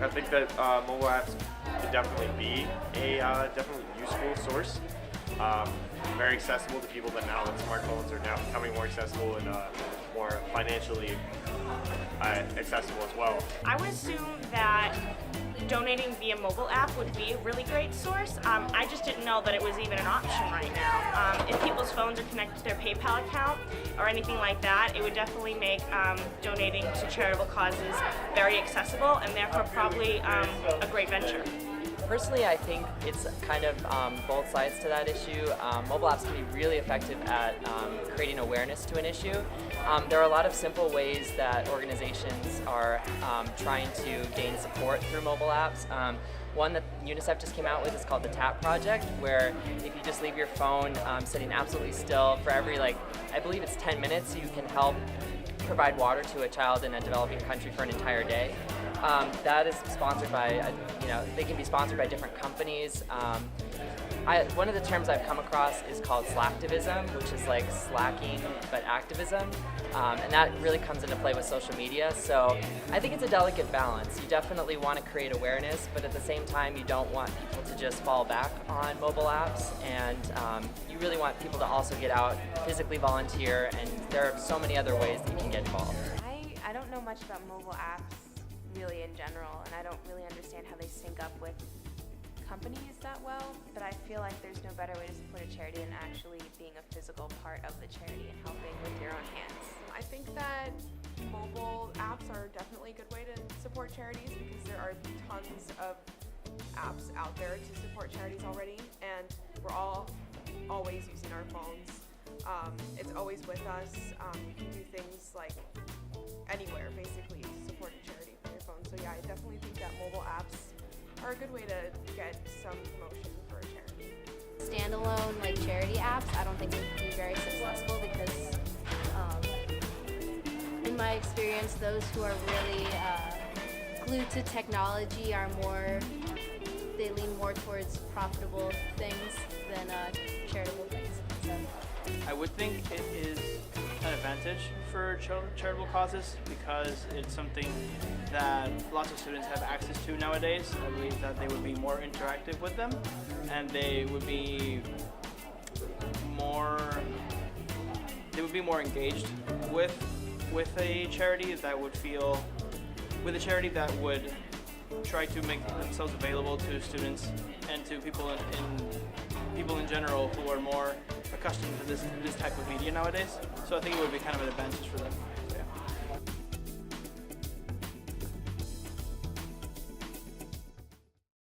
I think that mobile apps could definitely be a definitely useful source. Very accessible to people that now that smartphones are now becoming more accessible and more financially accessible as well. I would assume that donating via mobile app would be a really great source. I just didn't know that it was even an option right now. If people's phones are connected to their PayPal account or anything like that, it would definitely make donating to charitable causes very accessible and therefore probably a great venture. Personally, I think it's kind of both sides to that issue. Mobile apps can be really effective at creating awareness to an issue. There are a lot of simple ways that organizations are trying to gain support through mobile apps. One that UNICEF just came out with is called the TAP Project, where if you just leave your phone sitting absolutely still for every, I believe it's 10 minutes, you can help provide water to a child in a developing country for an entire day. That is sponsored by, they can be sponsored by different companies. One of the terms I've come across is called slacktivism, which is like slacking but activism, and that really comes into play with social media. So I think it's a delicate balance. You definitely want to create awareness, but at the same time you don't want people to just fall back on mobile apps, and you really want people to also get out, physically volunteer, and there are so many other ways that you can get involved. I don't know much about mobile apps really in general, and I don't really understand how they sync up with companies that well, but I feel like there's no better way to support a charity than actually being a physical part of the charity and helping with your own hands. I think that mobile apps are definitely a good way to support charities because there are tons of apps out there to support charities already, and we're all always using our phones. It's always with us. You can do things like anywhere basically to support a charity from your phone. So yeah, I definitely think that mobile apps are a good way to get some promotion for a charity. Standalone charity apps, I don't think would be very successful because in my experience, those who are really glued to technology they lean more towards profitable things than charitable things. So. I would think it is an advantage for charitable causes because it's something that lots of students have access to nowadays. I believe that they would be more interactive with them, and they would be more engaged with a charity that would try to make themselves available to students and to people in general who are more accustomed to this type of media nowadays. So I think it would be kind of an advantage for